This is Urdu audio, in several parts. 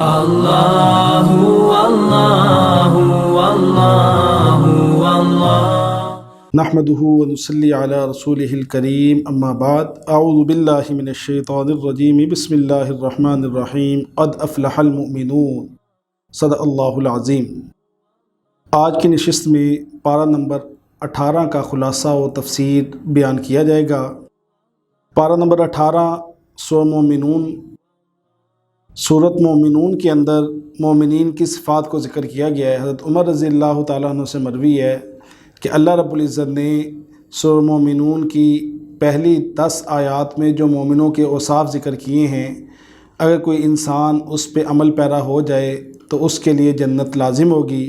اللہ اللہ اللہ اللہ نحمده ونصلی علی رسولہ الکریم اما بعد اعوذ باللہ من الشیطان الرجیم بسم اللہ الرحمن الرحیم قد افلح المؤمنون صدق اللہ العظیم۔ آج کی نشست میں پارہ نمبر 18 کا خلاصہ و تفسیر بیان کیا جائے گا۔ پارہ نمبر 18 سورۃ مومنون، سورۃ مومنون کے اندر مومنین کی صفات کو ذکر کیا گیا ہے۔ حضرت عمر رضی اللہ تعالیٰ عنہ سے مروی ہے کہ اللہ رب العزت نے سورۃ مومنون کی پہلی 10 آیات میں جو مومنوں کے اوصاف ذکر کیے ہیں، اگر کوئی انسان اس پہ عمل پیرا ہو جائے تو اس کے لیے جنت لازم ہوگی۔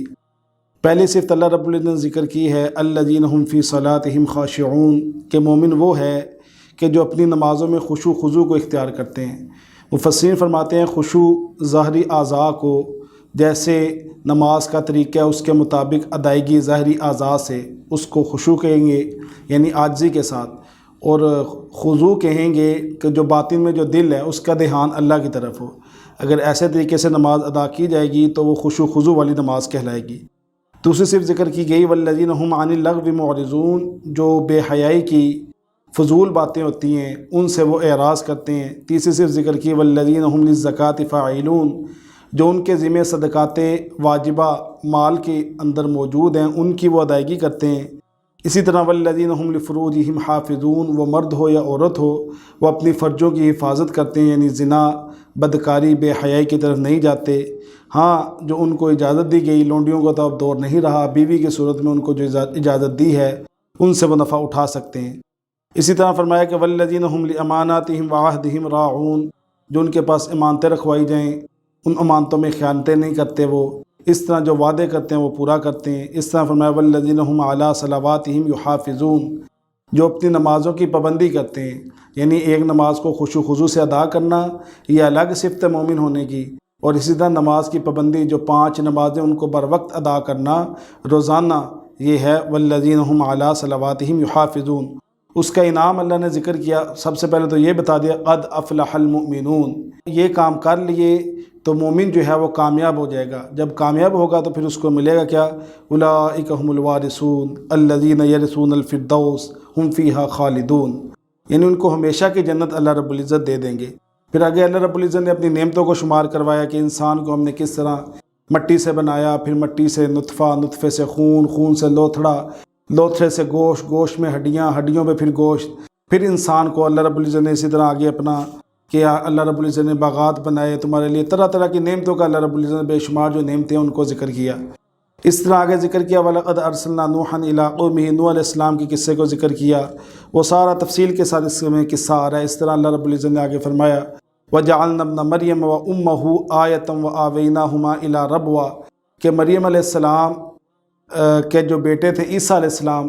پہلی صفت اللہ رب العزت نے ذکر کی ہے الذین هم فی صلاتہم خاشعون، کہ مومن وہ ہے کہ جو اپنی نمازوں میں خشوع خضوع کو اختیار کرتے ہیں۔ مفسرین فرماتے ہیں خشوع ظاہری اعضاء کو، جیسے نماز کا طریقہ اس کے مطابق ادائیگی ظاہری اعضاء سے، اس کو خشوع کہیں گے یعنی عاجزی کے ساتھ، اور خضوع کہیں گے کہ جو باطن میں جو دل ہے اس کا دھیان اللہ کی طرف ہو۔ اگر ایسے طریقے سے نماز ادا کی جائے گی تو وہ خشوع خضوع والی نماز کہلائے گی۔ دوسری صرف ذکر کی گئی والذین هم عن اللغو معرضون، جو بے حیائی کی فضول باتیں ہوتی ہیں ان سے وہ اعراض کرتے ہیں۔ تیسری صرف ذکر کی والذین هم للزکاۃ فاعلون، جو ان کے ذمہ صدقات واجبہ مال کے اندر موجود ہیں ان کی وہ ادائیگی کرتے ہیں۔ اسی طرح والذین هم لفروجہم حافظون، وہ مرد ہو یا عورت ہو وہ اپنی فرجوں کی حفاظت کرتے ہیں، یعنی زنا بدکاری بے حیائی کی طرف نہیں جاتے۔ ہاں جو ان کو اجازت دی گئی، لونڈیوں کو تو اب دور نہیں رہا، بیوی کی صورت میں ان کو جو اجازت دی ہے ان سے وہ نفع اٹھا سکتے ہیں۔ اسی طرح فرمایا کہ والذین هم لاماناتہم وعہدہم راعون، جو ان کے پاس امانتیں رکھوائی جائیں ان امانتوں میں خیانتیں نہیں کرتے، وہ اس طرح جو وعدے کرتے ہیں وہ پورا کرتے ہیں۔ اس طرح فرمایا والذین هم علی صلواتہم یحافظون، جو اپنی نمازوں کی پابندی کرتے ہیں، یعنی ایک نماز کو خشوع خضوع سے ادا کرنا یہ الگ صفت مومن ہونے کی، اور اسی طرح نماز کی پابندی جو 5 نمازیں ان کو بر وقت ادا کرنا روزانہ، یہ ہے والذین هم علی صلواتہم یحافظون۔ اس کا انعام اللہ نے ذکر کیا۔ سب سے پہلے تو یہ بتا دیا قد افلح المؤمنون، یہ کام کر لیے تو مومن جو ہے وہ کامیاب ہو جائے گا۔ جب کامیاب ہوگا تو پھر اس کو ملے گا کیا؟ اولئک هم الوارثون الذین یرثون الفردوس هم فیہا خالدون، یعنی ان کو ہمیشہ کی جنت اللہ رب العزت دے دیں گے۔ پھر آگے اللہ رب العزت نے اپنی نعمتوں کو شمار کروایا کہ انسان کو ہم نے کس طرح مٹی سے بنایا، پھر مٹی سے نطفہ، نطفے سے خون، خون سے لوتھڑا، لوتھڑے سے گوشت، گوشت میں ہڈیاں، ہڈیوں پہ پھر گوشت، پھر انسان کو اللہ رب العزت نے اسی طرح آگے اپنا کہ اللہ رب العزت نے باغات بنائے تمہارے لیے، طرح طرح کی نعمتوں کا اللہ رب العزت نے بے شمار جو نعمتیں ان کو ذکر کیا۔ اس طرح آگے ذکر کیا وَلَقَدْ أَرْسَلْنَا نُوحًا إِلَىٰ قَوْمِهِ، نوح علیہ السلام کے قصے کو ذکر کیا، وہ سارا تفصیل کے ساتھ اس میں قصہ آ رہا ہے۔ اس طرح اللہ رب العزت نے آگے فرمایا وَجَعَلْنَا ابْنَ مَرْيَمَ وَأُمَّهُ آیَةً وَآوَيْنَاهُمَا إِلَىٰ رَبْوَةٍ، کہ مریم علیہ السلام کے جو بیٹے تھے عیسیٰ علیہ السلام،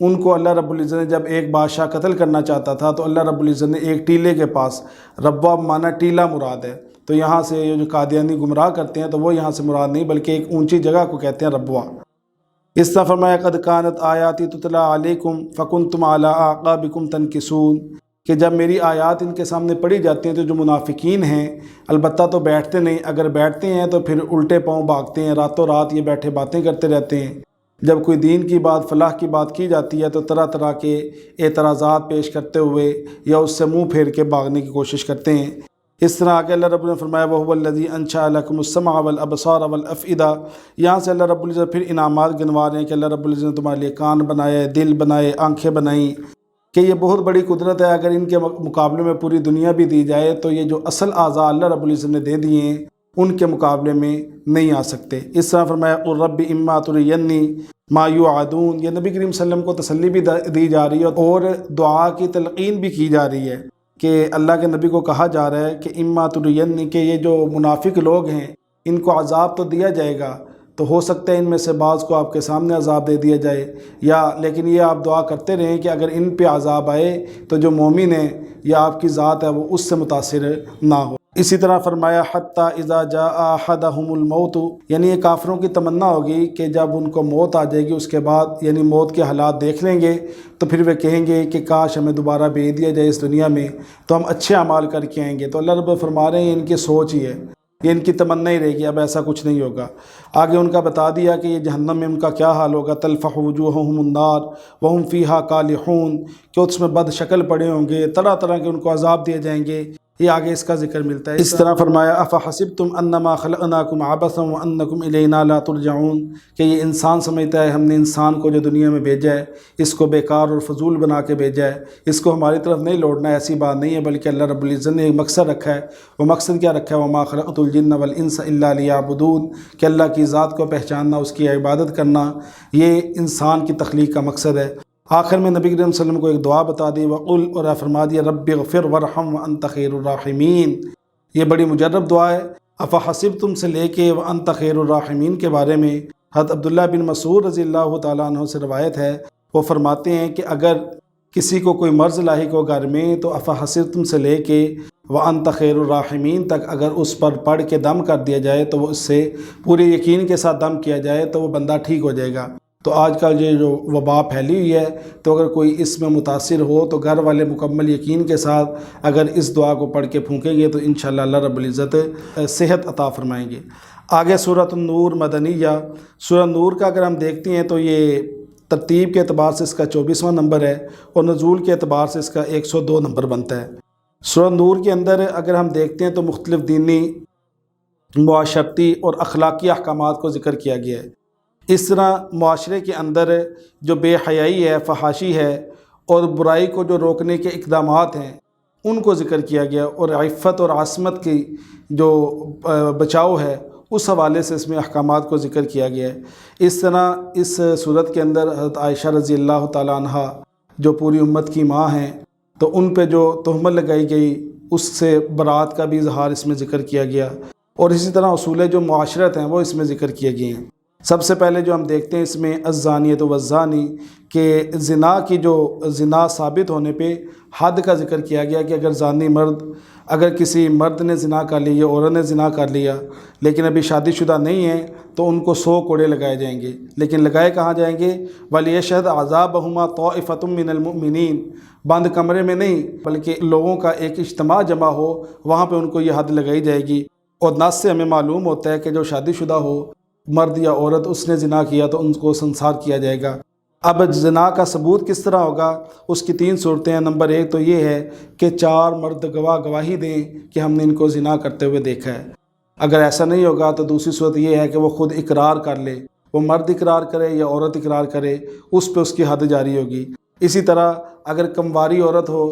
ان کو اللہ رب العزت نے جب ایک بادشاہ قتل کرنا چاہتا تھا تو اللہ رب العزت نے ایک ٹیلے کے پاس، ربوہ معنی ٹیلہ مراد ہے، تو یہاں سے یہ جو قادیانی گمراہ کرتے ہیں تو وہ یہاں سے مراد نہیں بلکہ ایک اونچی جگہ کو کہتے ہیں ربوہ۔ اس طرح فرمایا قد کانت آیاتی تتلی علیکم فکنتم علی اعقابکم تنکسون، کہ جب میری آیات ان کے سامنے پڑھی جاتی ہیں تو جو منافقین ہیں البتہ تو بیٹھتے نہیں، اگر بیٹھتے ہیں تو پھر الٹے پاؤں بھاگتے ہیں، راتوں رات یہ بیٹھے باتیں کرتے رہتے ہیں۔ جب کوئی دین کی بات، فلاح کی بات کی جاتی ہے تو طرح طرح کے اعتراضات پیش کرتے ہوئے یا اس سے منہ پھیر کے بھاگنے کی کوشش کرتے ہیں۔ اس طرح کہ اللہ رب العزت نے فرمایا وَهُوَ الَّذِي أَنشَأَ لَكُمُ السَّمْعَ وَالْأَبْصَارَ وَالْأَفْئِدَةَ، یہاں سے اللہ رب العزت پھر انعامات گنوا رہے ہیں کہ اللہ رب العزت نے تمہارے لیے کان بنائے، دل بنائے، آنکھیں بنائیں، کہ یہ بہت بڑی قدرت ہے۔ اگر ان کے مقابلے میں پوری دنیا بھی دی جائے تو یہ جو اصل اعضاء اللہ رب العزت نے دے دیے ہیں ان کے مقابلے میں نہیں آ سکتے۔ اس طرح فرمایا قُلْ رَبِّ إِمَّا تُرِيَنِّي مَا يُوعَدُونَ، یہ نبی کریم صلی اللہ علیہ وسلم کو تسلی بھی دی جا رہی ہے اور دعا کی تلقین بھی کی جا رہی ہے کہ اللہ کے نبی کو کہا جا رہا ہے کہ اِمَّا تُرِيَنِّي، کہ یہ جو منافق لوگ ہیں ان کو عذاب تو دیا جائے گا، تو ہو سکتا ہے ان میں سے بعض کو آپ کے سامنے عذاب دے دیا جائے، یا لیکن یہ آپ دعا کرتے رہیں کہ اگر ان پہ عذاب آئے تو جو مومن ہے یا آپ کی ذات ہے وہ اس سے متاثر نہ ہو۔ اسی طرح فرمایا حتیٰ اذا جاء احدهم الموت، یعنی یہ کافروں کی تمنا ہوگی کہ جب ان کو موت آ جائے گی اس کے بعد یعنی موت کے حالات دیکھ لیں گے تو پھر وہ کہیں گے کہ کاش ہمیں دوبارہ بھیج دیا جائے اس دنیا میں تو ہم اچھے اعمال کر کے آئیں گے۔ تو اللہ رب فرما رہے ہیں ان کی سوچ ہی ہے، یہ ان کی تمنا ہی رہے گی، اب ایسا کچھ نہیں ہوگا۔ آگے ان کا بتا دیا کہ یہ جہنم میں ان کا کیا حال ہوگا، تلفح وجوہہم النار وہم فیہا کالحون، کہ اس میں بد شکل پڑے ہوں گے، طرح طرح کے ان کو عذاب دیے جائیں گے۔ یہ آگے اس کا ذکر ملتا ہے۔ اس طرح فرمایا افحسبتم انما خلقناکم عبثا وانکم الینا لا ترجعون، کہ یہ انسان سمجھتا ہے ہم نے انسان کو جو دنیا میں بھیجا ہے اس کو بیکار اور فضول بنا کے بھیجا ہے، اس کو ہماری طرف نہیں لوٹنا ہے، ایسی بات نہیں ہے، بلکہ اللہ رب العزت نے ایک مقصد رکھا ہے۔ وہ مقصد کیا رکھا ہے؟ وما خلقت الجن والانس الا لیعبدون، کہ اللہ کی ذات کو پہچاننا، اس کی عبادت کرنا، یہ انسان کی تخلیق کا مقصد ہے۔ آخر میں نبی کریم صلی اللہ علیہ وسلم کو ایک دعا بتا دی، وقل، اور فرما دیا رب اغفر ورحم وانت خیر الراحمین۔ یہ بڑی مجرب دعا ہے۔ افحسبتم سے لے کے وانت خیر الراحمین کے بارے میں حضرت عبداللہ بن مسعود رضی اللہ تعالیٰ عنہ سے روایت ہے، وہ فرماتے ہیں کہ اگر کسی کو کوئی مرض لاحق ہو گھر میں تو افحسبتم سے لے کے وانت خیر الراحمین تک اگر اس پر پڑھ کے دم کر دیا جائے تو وہ اس سے پورے یقین کے ساتھ دم کیا جائے تو وہ بندہ ٹھیک ہو جائے گا۔ تو آج کل یہ جو وبا پھیلی ہوئی ہے، تو اگر کوئی اس میں متاثر ہو تو گھر والے مکمل یقین کے ساتھ اگر اس دعا کو پڑھ کے پھونکیں گے تو انشاءاللہ اللہ رب العزت صحت عطا فرمائیں گے۔ آگے سورۃ النور مدنیہ، سورہ نور کا اگر ہم دیکھتے ہیں تو یہ ترتیب کے اعتبار سے اس کا 24واں نمبر ہے اور نزول کے اعتبار سے اس کا 102 نمبر بنتا ہے۔ سورہ نور کے اندر اگر ہم دیکھتے ہیں تو مختلف دینی، معاشرتی اور اخلاقی احکامات کو ذکر کیا گیا ہے۔ اس طرح معاشرے کے اندر جو بے حیائی ہے، فحاشی ہے اور برائی کو جو روکنے کے اقدامات ہیں ان کو ذکر کیا گیا، اور عفت اور عصمت کی جو بچاؤ ہے اس حوالے سے اس میں احکامات کو ذکر کیا گیا ہے۔ اس طرح اس صورت کے اندر حضرت عائشہ رضی اللہ تعالیٰ عنہ جو پوری امت کی ماں ہیں، تو ان پہ جو تہمت لگائی گئی اس سے برات کا بھی اظہار اس میں ذکر کیا گیا، اور اسی طرح اصول جو معاشرت ہیں وہ اس میں ذکر کیے گئے ہیں۔ سب سے پہلے جو ہم دیکھتے ہیں اس میں الزانیۃ والزانی، کہ زنا کی جو زنا ثابت ہونے پہ حد کا ذکر کیا گیا کہ اگر زانی مرد، اگر کسی مرد نے زنا کر لی یا عورت نے زنا کر لیا لیکن ابھی شادی شدہ نہیں ہے تو ان کو 100 کوڑے لگائے جائیں گے، لیکن لگائے کہاں جائیں گے؟ وَلْيَشْهَدْ عَذَابَهُمَا طَائِفَةٌ مِّنَ الْمُؤْمِنِينَ، بند کمرے میں نہیں بلکہ لوگوں کا ایک اجتماع جمع ہو، وہاں پہ ان کو یہ حد لگائی جائے گی۔ اور نص سے ہمیں معلوم ہوتا ہے کہ جو شادی شدہ ہو، مرد یا عورت، اس نے زنا کیا تو ان کو سنسار کیا جائے گا۔ اب زنا کا ثبوت کس طرح ہوگا؟ اس کی 3 صورتیں ہیں۔ نمبر 1 تو یہ ہے کہ 4 مرد گواہی دیں کہ ہم نے ان کو زنا کرتے ہوئے دیکھا ہے۔ اگر ایسا نہیں ہوگا تو دوسری صورت یہ ہے کہ وہ خود اقرار کر لے، وہ مرد اقرار کرے یا عورت اقرار کرے، اس پہ اس کی حد جاری ہوگی۔ اسی طرح اگر کمواری عورت ہو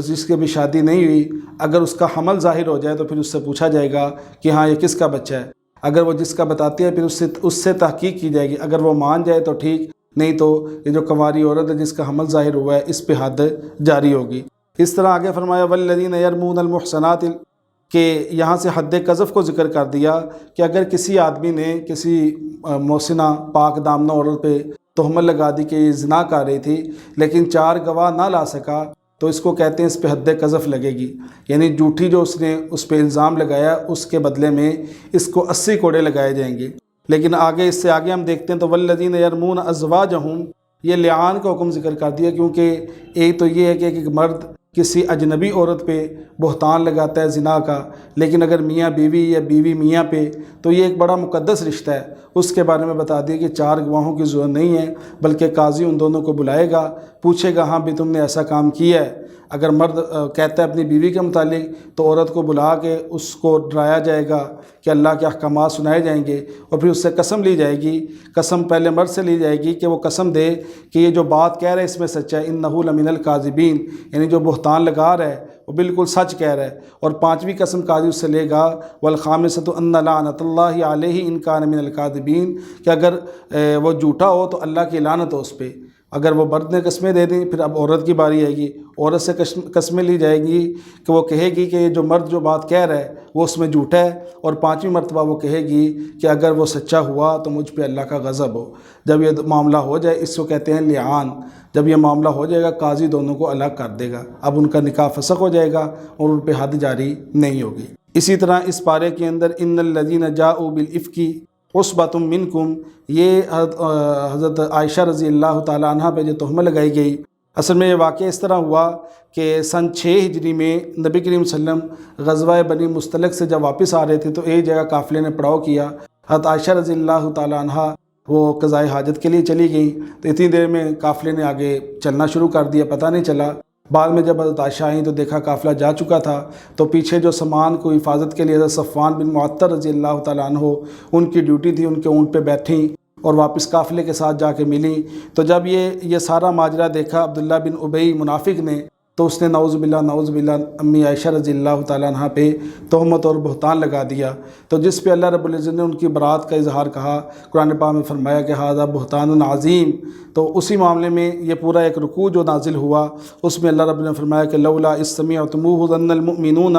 جس کی بھی شادی نہیں ہوئی، اگر اس کا حمل ظاہر ہو جائے تو پھر اس سے پوچھا جائے گا کہ ہاں یہ کس کا بچہ ہے۔ اگر وہ جس کا بتاتی ہے پھر اس سے تحقیق کی جائے گی، اگر وہ مان جائے تو ٹھیک، نہیں تو یہ جو کنواری عورت ہے جس کا حمل ظاہر ہوا ہے اس پہ حد جاری ہوگی۔ اس طرح آگے فرمایا والذین یرمون المحصنات، کہ یہاں سے حد قذف کو ذکر کر دیا کہ اگر کسی آدمی نے کسی محسنہ پاک دامنہ عورت پہ تہمت لگا دی کہ یہ زنا کر رہی تھی لیکن 4 گواہ نہ لا سکا تو اس کو کہتے ہیں اس پہ حد قذف لگے گی، یعنی جھوٹی جو اس نے اس پہ الزام لگایا اس کے بدلے میں اس کو 80 کوڑے لگائے جائیں گے۔ لیکن آگے اس سے آگے ہم دیکھتے ہیں تو والذین یرمون ازواجہم، یہ لعان کا حکم ذکر کر دیا، کیونکہ ایک تو یہ ہے کہ ایک مرد کسی اجنبی عورت پہ بہتان لگاتا ہے زنا کا، لیکن اگر میاں بیوی یا بیوی میاں پہ تو یہ ایک بڑا مقدس رشتہ ہے، اس کے بارے میں بتا دیا کہ 4 گواہوں کی ضرورت نہیں ہے، بلکہ قاضی ان دونوں کو بلائے گا، پوچھے گا ہاں بھی تم نے ایسا کام کیا ہے۔ اگر مرد کہتا ہے اپنی بیوی کے متعلق تو عورت کو بلا کے اس کو ڈرایا جائے گا کہ اللہ کے احکامات سنائے جائیں گے، اور پھر اس سے قسم لی جائے گی۔ قسم پہلے مرد سے لی جائے گی کہ وہ قسم دے کہ یہ جو بات کہہ رہا ہے اس میں سچ ہے، انہ لمن الکاذبین، یعنی جو بہتان لگا رہا ہے وہ بالکل سچ کہہ رہا ہے۔ اور 5ویں قسم قاضی اس سے لے گا والخامسۃ ان لعنۃ اللہ علیہ ان کان من الکاذبین، کہ اگر وہ جھوٹا ہو تو اللہ کی لعنت ہو اس پہ۔ اگر وہ مرد نے قسمیں دے دیں پھر اب عورت کی باری آئے گی، عورت سے قسمیں لی جائے گی کہ وہ کہے گی کہ جو مرد جو بات کہہ رہا ہے وہ اس میں جھوٹا ہے، اور 5ویں مرتبہ وہ کہے گی کہ اگر وہ سچا ہوا تو مجھ پہ اللہ کا غضب ہو۔ جب یہ معاملہ ہو جائے اس کو کہتے ہیں لعان، جب یہ معاملہ ہو جائے گا قاضی دونوں کو الگ کر دے گا، اب ان کا نکاح فسخ ہو جائے گا اور ان پہ حد جاری نہیں ہوگی۔ اسی طرح اس پارے کے اندر ان الذین جاؤوا بالافک عصبۃ منکم، یہ حضرت عائشہ رضی اللہ تعالی عنہ پہ جو تہمت لگائی گئی اصل میں یہ واقعہ اس طرح ہوا کہ سن 6 ہجری میں نبی کریم صلی اللہ علیہ وسلم غزوہ بنی مستلق سے جب واپس آ رہے تھے تو ایک جگہ قافلے نے پڑاؤ کیا۔ حضرت عائشہ رضی اللہ تعالیٰ عنہ وہ قضائے حاجت کے لیے چلی گئیں، تو اتنی دیر میں قافلے نے آگے چلنا شروع کر دیا، پتہ نہیں چلا۔ بعد میں جب حضرت عائشہ آئیں تو دیکھا قافلہ جا چکا تھا، تو پیچھے جو سامان کو حفاظت کے لیے حضرت صفوان بن معطل رضی اللہ تعالیٰ عنہ ان کی ڈیوٹی تھی، ان کے اونٹ پہ بیٹھیں اور واپس قافلے کے ساتھ جا کے ملیں۔ تو جب یہ سارا ماجرا دیکھا عبداللہ بن ابی منافق نے، تو اس نے نعوذ باللہ امی عائشہ رضی اللہ تعالیٰ عنہ پہ تہمت اور بہتان لگا دیا، تو جس پہ اللہ رب العزت نے ان کی برات کا اظہار کہا۔ قرآن پاک میں فرمایا کہ ھذا بہتان عظیم، تو اسی معاملے میں یہ پورا ایک رکوع جو نازل ہوا اس میں اللہ رب نے فرمایا کہ لولا اذ سمعتموہ ظن المؤمنون،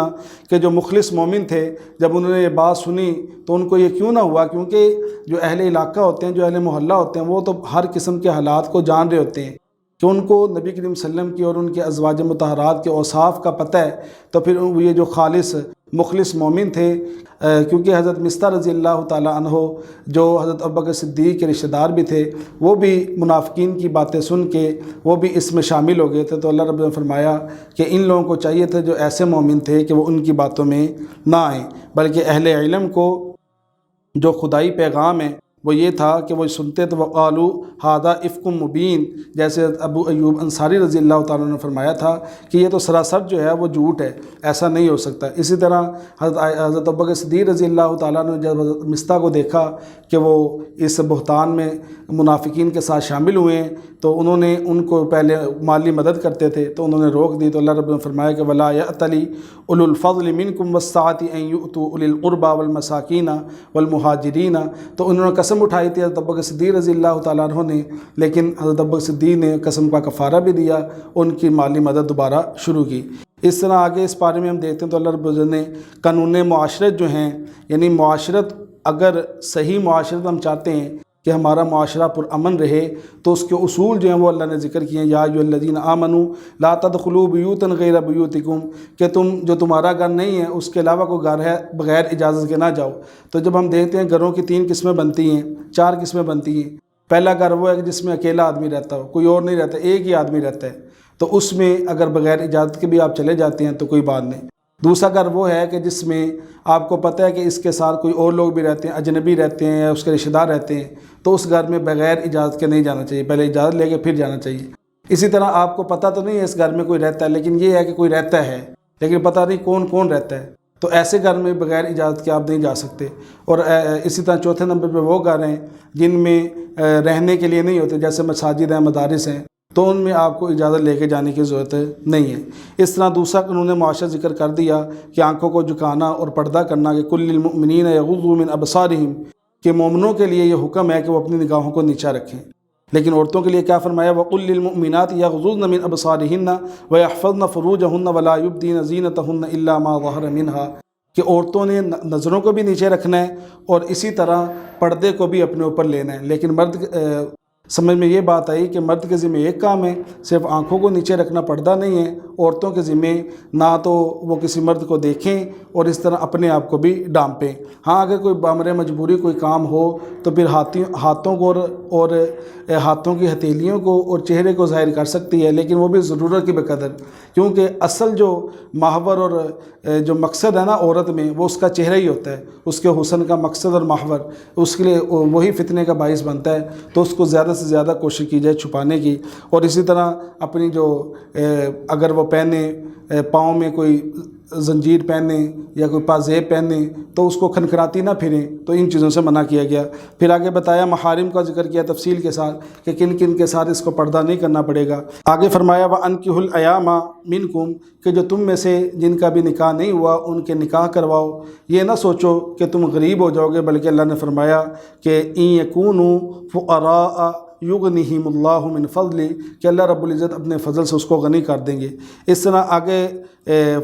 کہ جو مخلص مومن تھے جب انہوں نے یہ بات سنی تو ان کو یہ کیوں نہ ہوا، کیونکہ جو اہل علاقہ ہوتے ہیں، جو اہل محلہ ہوتے ہیں، وہ تو ہر قسم کے حالات کو جان رہے ہوتے ہیں کہ ان کو نبی کریم صلی اللہ علیہ وسلم کی اور ان کے ازواج مطہرات کے اوصاف کا پتہ ہے، تو پھر یہ جو خالص مخلص مومن تھے، کیونکہ حضرت مصطح رضی اللہ تعالیٰ عنہ جو حضرت ابوبکر صدیق کے رشتہ دار بھی تھے، وہ بھی منافقین کی باتیں سن کے وہ بھی اس میں شامل ہو گئے تھے، تو اللہ رب نے فرمایا کہ ان لوگوں کو چاہیے تھا جو ایسے مومن تھے کہ وہ ان کی باتوں میں نہ آئیں، بلکہ اہل علم کو جو خدائی پیغام ہے وہ یہ تھا کہ وہ سنتے تو وقالو ھذا افک مبین، جیسے ابو ایوب انصاری رضی اللہ تعالیٰ نے فرمایا تھا کہ یہ تو سراسر جو ہے وہ جھوٹ ہے، ایسا نہیں ہو سکتا۔ اسی طرح حضرت ابوبکر صدیق رضی اللہ تعالیٰ نے جب حضرت مصطح کو دیکھا کہ وہ اس بہتان میں منافقین کے ساتھ شامل ہوئے ہیں، تو انہوں نے ان کو پہلے مالی مدد کرتے تھے تو انہوں نے روک دی، تو اللہ رب نے فرمایا کہ ولا یأتلی اولو الفضل منکم والسعۃ ان یؤتوا اولی القربى والمساکین والمہاجرین، تو انہوں نے قسم اٹھائی تھی حضرت ابوبکر صدیق رضی اللہ تعالیٰ عنہ نے، لیکن حضرت ابوبکر صدیق نے قسم کا کفارہ بھی دیا، ان کی مالی مدد دوبارہ شروع کی۔ اس طرح آگے اس بارے میں ہم دیکھتے ہیں تو اللہ رب العزت نے قانون معاشرت جو ہیں، یعنی معاشرت، اگر صحیح معاشرت ہم چاہتے ہیں کہ ہمارا معاشرہ پرامن رہے تو اس کے اصول جو ہیں وہ اللہ نے ذکر کیے ہیں۔ یا ایھا الذین آمنوا لا تدخلوا بیوتا غیر بیوتکم، کہ تم جو تمہارا گھر نہیں ہے اس کے علاوہ کوئی گھر ہے بغیر اجازت کے نہ جاؤ۔ تو جب ہم دیکھتے ہیں گھروں کی 3 قسمیں بنتی ہیں، 4 قسمیں بنتی ہیں۔ پہلا گھر وہ ہے کہ جس میں اکیلا آدمی رہتا ہو، کوئی اور نہیں رہتا، ایک ہی آدمی رہتا ہے، تو اس میں اگر بغیر اجازت کے بھی آپ چلے جاتے ہیں تو کوئی بات نہیں۔ دوسرا گھر وہ ہے کہ جس میں آپ کو پتہ ہے کہ اس کے ساتھ کوئی اور لوگ بھی رہتے ہیں، اجنبی رہتے ہیں یا اس کے رشتہ دار رہتے ہیں، تو اس گھر میں بغیر اجازت کے نہیں جانا چاہیے، پہلے اجازت لے کے پھر جانا چاہیے۔ اسی طرح آپ کو پتہ تو نہیں ہے اس گھر میں کوئی رہتا ہے، لیکن یہ ہے کہ کوئی رہتا ہے، لیکن پتہ نہیں کون کون رہتا ہے، تو ایسے گھر میں بغیر اجازت کے آپ نہیں جا سکتے۔ اور اسی طرح چوتھے نمبر پہ وہ گھر ہیں جن میں رہنے کے لیے نہیں ہوتے، جیسے مساجد ہیں، مدارس ہیں، تو ان میں آپ کو اجازت لے کے جانے کی ضرورت نہیں ہے۔ اس طرح دوسرا قانون معاشرت ذکر کر دیا کہ آنکھوں کو جھکانا اور پردہ کرنا، کہ کل للمؤمنین یغضوا من ابصارہم، کہ مومنوں کے لیے یہ حکم ہے کہ وہ اپنی نگاہوں کو نیچا رکھیں، لیکن عورتوں کے لیے کیا فرمایا؟ وَقُلْ لِلْمُؤْمِنَاتِ يَغْضُضْنَ مِنْ أَبْصَارِهِنَّ وَيَحْفَظْنَ فُرُوجَهُنَّ وَلَا يُبْدِينَ زِينَتَهُنَّ إِلَّا مَا ظَهَرَ مِنْهَا، کہ عورتوں نے نظروں کو بھی نیچے رکھنا ہے اور اسی طرح پردے کو بھی اپنے اوپر لینا ہے۔ لیکن مرد سمجھ میں یہ بات آئی کہ مرد کے ذمہ ایک کام ہے، صرف آنکھوں کو نیچے رکھنا، پردہ نہیں ہے۔ عورتوں کے ذمہ نہ تو وہ کسی مرد کو دیکھیں اور اس طرح اپنے آپ کو بھی ڈانپیں۔ ہاں اگر کوئی بامر مجبوری کوئی کام ہو تو پھر ہاتھوں کو اور ہاتھوں کی ہتھیلیوں کو اور چہرے کو ظاہر کر سکتی ہے، لیکن وہ بھی ضرورت کی بقدر، کیونکہ اصل جو محور اور جو مقصد ہے نا عورت میں، وہ اس کا چہرہ ہی ہوتا ہے، اس کے حسن کا مقصد اور محور، اس کے لیے وہی فتنے کا باعث بنتا ہے، تو اس کو زیادہ سے زیادہ کوشش کی جائے چھپانے کی۔ اور اسی طرح اپنی جو اگر وہ پہنے، پاؤں میں کوئی زنجیر پہنے یا کوئی پازیب پہنے تو اس کو کھنکھناتی نہ پھریں، تو ان چیزوں سے منع کیا گیا۔ پھر آگے بتایا محارم کا ذکر کیا تفصیل کے ساتھ کہ کن کن کے ساتھ اس کو پردہ نہیں کرنا پڑے گا۔ آگے فرمایا وَأَنكِحُوا الْأَيَامَ مِنكُمْ، کہ جو تم میں سے جن کا بھی نکاح نہیں ہوا ان کے نکاح کرواؤ۔ یہ نہ سوچو کہ تم غریب ہو جاؤ گے، بلکہ اللہ نے فرمایا کہ إِن يَكُونُوا فُقَرَاءَ یغنیہم اللہ من فضل، کہ اللہ رب العزت اپنے فضل سے اس کو غنی کر دیں گے۔ اس طرح آگے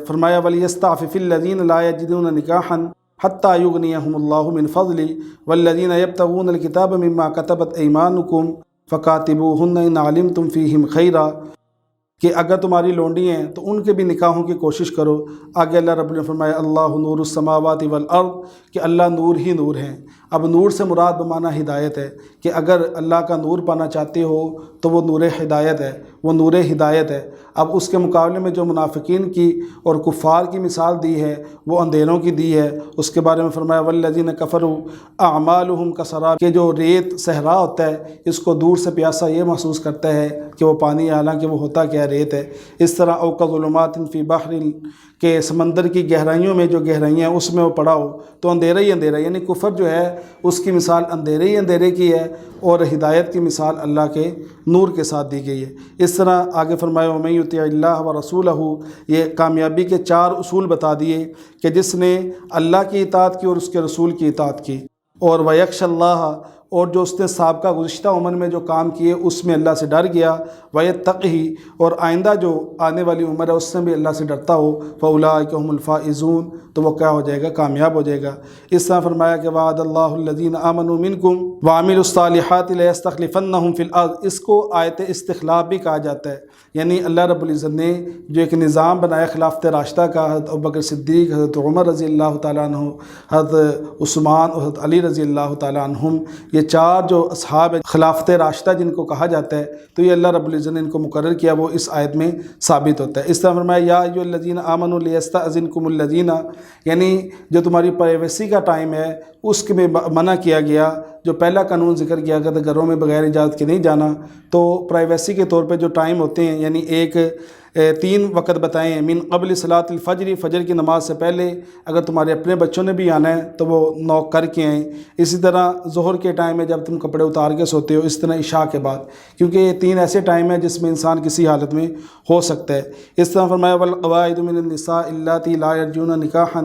فرمایا وَلْيَسْتَعْفِفِ الَّذِينَ لَا يَجِدُونَ نِكَاحًا حَتَّى يُغْنِيَهُمُ اللَّهُ مِنْ فَضْلِهِ وَالَّذِينَ يَبْتَغُونَ الْكِتَابَ مِمَّا كَتَبَتْ أَيْمَانُكُمْ فَكَاتِبُوهُنَّ إِنْ عَلِمْتُمْ فِيهِمْ خَيْرًا، کہ اگر تمہاری لونڈی ہیں تو ان کے بھی نکاحوں کی کوشش کرو۔ آگے اللہ رب نے فرمایا اللہ نور السماوات والارض کہ اللہ نور ہی نور ہیں۔ اب نور سے مراد بمعنی ہدایت ہے کہ اگر اللہ کا نور پانا چاہتے ہو تو وہ نور ہدایت ہے، وہ نور ہدایت ہے۔ اب اس کے مقابلے میں جو منافقین کی اور کفار کی مثال دی ہے وہ اندھیروں کی دی ہے۔ اس کے بارے میں فرمایا والذین کفروا اعمالهم کسراب کہ جو ریت صحرا ہوتا ہے اس کو دور سے پیاسا یہ محسوس کرتا ہے کہ وہ پانی ہے، حالانکہ وہ ہوتا کیا ریت ہے۔ اس طرح او کظلمات فی بحر کہ سمندر کی گہرائیوں میں جو گہرائیاں ہیں اس میں وہ پڑا ہو تو اندھیرا ہی اندھیرا، یعنی کفر جو ہے اس کی مثال اندھیرے ہی اندھیرے کی ہے اور ہدایت کی مثال اللہ کے نور کے ساتھ دی گئی ہے۔ اس طرح آگے فرمایا وَمَن یُطِعِ اللَّهَ وَرَسُولَهُ یہ کامیابی کے 4 اصول بتا دیے کہ جس نے اللہ کی اطاعت کی اور اس کے رسول کی اطاعت کی، اور وَيَخْشَ اللَّهَ اور جو اس نے سابقہ گزشتہ عمر میں جو کام کیے اس میں اللہ سے ڈر گیا، وَيَتَّقِهِ اور آئندہ جو آنے والی عمر ہے اس سے بھی اللہ سے ڈرتا ہو، فَأُولَٰئِكَ هُمُ الْفَائِزُونَ تو وہ کیا ہو جائے گا، کامیاب ہو جائے گا۔ اس طرح فرمایا کہ وعد اللہ الذین آمنوا منکم وعملوا الصالحات لیستخلفنہم فی الارض، اس کو آیت استخلاف بھی کہا جاتا ہے، یعنی اللہ رب العزت نے جو ایک نظام بنایا خلافت راشدہ کا، حضرت ابوبکر صدیق، حضرت عمر رضی اللہ تعالیٰ عنہ، حضرت عثمان اور حضرت علی رضی اللہ تعالیٰ عنہم، یہ 4 جو اصحاب خلافت راشدہ جن کو کہا جاتا ہے، تو یہ اللہ رب العزت نے ان کو مقرر کیا، وہ اس آیت میں ثابت ہوتا ہے۔ اس طرح فرمایا یا ایھا الذین آمنوا لیستأذنکم الذین یعنی جو تمہاری پرائیویسی کا ٹائم ہے اس کے میں منع کیا گیا، جو پہلا قانون ذکر کیا گیا تھا گھروں میں بغیر اجازت کے نہیں جانا، تو پرائیویسی کے طور پہ جو ٹائم ہوتے ہیں یعنی 3 وقت بتائیں، من قبل صلاۃ الفجر فجر کی نماز سے پہلے، اگر تمہارے اپنے بچوں نے بھی آنا ہے تو وہ نوک کر کے آئیں۔ اسی طرح ظہر کے ٹائم میں جب تم کپڑے اتار کے سوتے ہو، اس طرح عشاء کے بعد، کیونکہ یہ 3 ایسے ٹائم ہیں جس میں انسان کسی حالت میں ہو سکتا ہے۔ اس طرح فرمایا والقواعد من النساء اللاتی لا یرجون نکاحا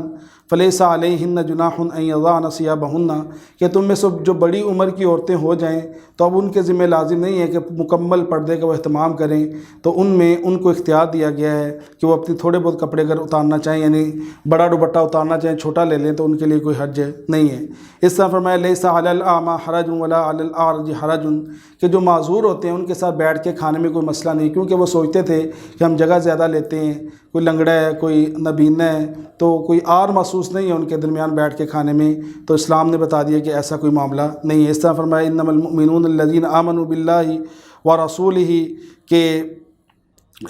فلیس علیہن جناح ان یضعن ثیابہن کہ تم میں سب جو بڑی عمر کی عورتیں ہو جائیں تو اب ان کے ذمہ لازم نہیں ہے کہ مکمل پردے کا وہ اہتمام کریں، تو ان میں ان کو اختیار دیا گیا ہے کہ وہ اپنے تھوڑے بہت کپڑے اگر اتارنا چاہیں، یعنی بڑا دوپٹہ اتارنا چاہیں، چھوٹا لے لیں، تو ان کے لیے کوئی حرج نہیں ہے۔ اس طرح فرمایا لیس علی الاعمی حرج ولا علی الاعرج حرج کہ جو معذور ہوتے ہیں ان کے ساتھ بیٹھ کے کھانے میں کوئی مسئلہ نہیں، کیونکہ وہ سوچتے تھے کہ ہم جگہ زیادہ لیتے ہیں، کوئی لنگڑا ہے، کوئی نابینا ہے، تو کوئی آر محسوس نہیں ہے ان کے درمیان بیٹھ کے کھانے میں، تو اسلام نے بتا دیا کہ ایسا کوئی معاملہ نہیں ہے۔ اس طرح فرمایا انما المؤمنون الذین آمنوا باللہ ورسولہ کہ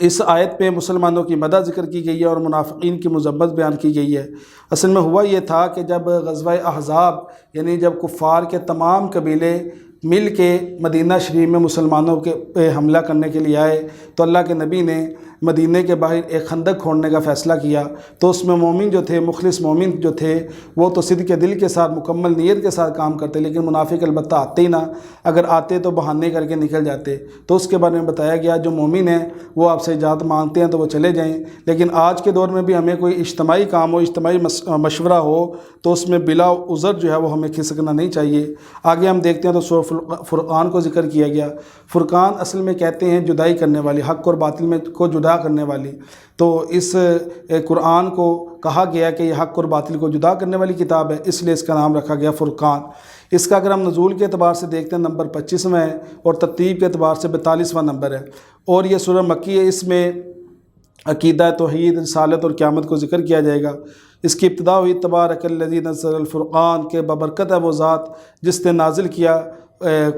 اس آیت پہ مسلمانوں کی مدح ذکر کی گئی ہے اور منافقین کی مذمت بیان کی گئی ہے۔ اصل میں ہوا یہ تھا کہ جب غزوہ احزاب یعنی جب کفار کے تمام قبیلے مل کے مدینہ شریف میں مسلمانوں کے پہ حملہ کرنے کے لیے آئے تو اللہ کے نبی نے مدینہ کے باہر ایک خندق کھودنے کا فیصلہ کیا، تو اس میں مومن جو تھے، مخلص مومن جو تھے، وہ تو صدق کے دل کے ساتھ مکمل نیت کے ساتھ کام کرتے، لیکن منافق البتہ آتے ہی نہ، اگر آتے تو بہانے کر کے نکل جاتے۔ تو اس کے بارے میں بتایا گیا جو مومن ہیں وہ آپ سے اجازت مانگتے ہیں تو وہ چلے جائیں، لیکن آج کے دور میں بھی ہمیں کوئی اجتماعی کام ہو، اجتماعی مشورہ ہو تو اس میں بلا عذر جو ہے وہ ہمیں کھسکنا نہیں چاہیے۔ آگے ہم دیکھتے ہیں تو سورہ فرقان کو ذکر کیا گیا۔ فرقان اصل میں کہتے ہیں جدائی کرنے والی، حق اور باطل میں کو جدا کرنے والی، تو اس قرآن کو کہا گیا کہ یہ حق اور باطل کو جدا کرنے والی کتاب ہے، اس لیے اس کا نام رکھا گیا فرقان۔ اس کا اگر ہم نزول کے اعتبار سے دیکھتے ہیں نمبر 25واں ہے اور ترتیب کے اعتبار سے 42واں نمبر ہے، اور یہ سورہ مکی ہے۔ اس میں عقیدہ، توحید، رسالت اور قیامت کو ذکر کیا جائے گا۔ اس کی ابتدا ہوئی تبارک الذی نزل الفرقان کے ببرکت ہے وہ ذات جس نے نازل کیا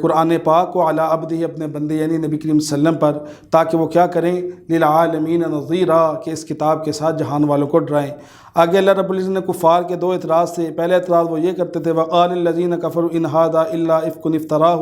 قرآن پاک کو علی عبدہ اپنے بندے یعنی نبی کریم صلی اللہ علیہ وسلم پر، تاکہ وہ کیا کریں للعالمین نذیرا کہ اس کتاب کے ساتھ جہان والوں کو ڈرائیں۔ آگے اللہ رب العزت نے کفار کے 2 اعتراض تھے۔ پہلے اعتراض وہ یہ کرتے تھے وقال الذین کفروا ان ھذا الا افک افتراہ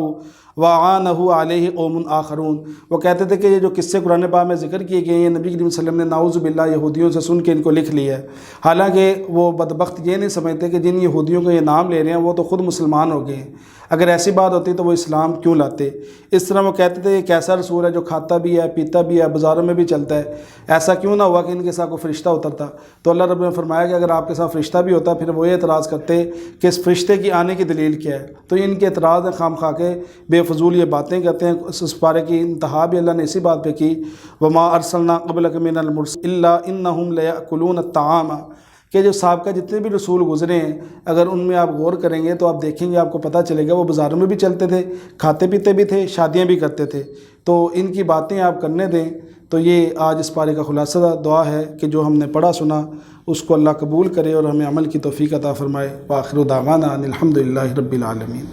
وعانہ علیہ قوم آخرون، وہ کہتے تھے کہ یہ جو قصے قرآن پاک میں ذکر کیے گئے ہیں نبی کریم صلی اللہ علیہ وسلم نے نعوذ باللہ یہودیوں سے سن کے ان کو لکھ لیا ہے، حالانکہ وہ بدبخت یہ نہیں سمجھتے کہ جن یہودیوں کو یہ نام لے رہے ہیں وہ تو خود مسلمان ہو گئے ہیں، اگر ایسی بات ہوتی تو وہ اسلام کیوں لاتے۔ اس طرح وہ کہتے تھے ایک ایسا رسول ہے جو کھاتا بھی ہے، پیتا بھی ہے، بازاروں میں بھی چلتا ہے، ایسا کیوں نہ ہوا کہ ان کے ساتھ کوئی فرشتہ اترتا۔ تو اللہ رب نے فرمایا کہ اگر آپ کے ساتھ فرشتہ بھی ہوتا پھر وہ یہ اعتراض کرتے کہ اس فرشتے کی آنے کی دلیل کیا ہے، تو ان کے اعتراض ہیں خام خواہ کے بے فضول یہ باتیں کرتے ہیں۔ اس پارے کی انتہا بھی اللہ نے اسی بات پہ کی وما ارسلنا قبلک من المرسلین الا انہم لیأکلون الطعام کہ جو سابقہ جتنے بھی رسول گزرے ہیں اگر ان میں آپ غور کریں گے تو آپ دیکھیں گے، آپ کو پتہ چلے گا وہ بازاروں میں بھی چلتے تھے، کھاتے پیتے بھی تھے، شادیاں بھی کرتے تھے۔ تو ان کی باتیں آپ کرنے دیں، تو یہ آج اس پارے کا خلاصہ دعا ہے کہ جو ہم نے پڑھا سنا اس کو اللہ قبول کرے اور ہمیں عمل کی توفیق عطا فرمائے۔ وآخر دعوانا ان الحمد للہ رب العالمین۔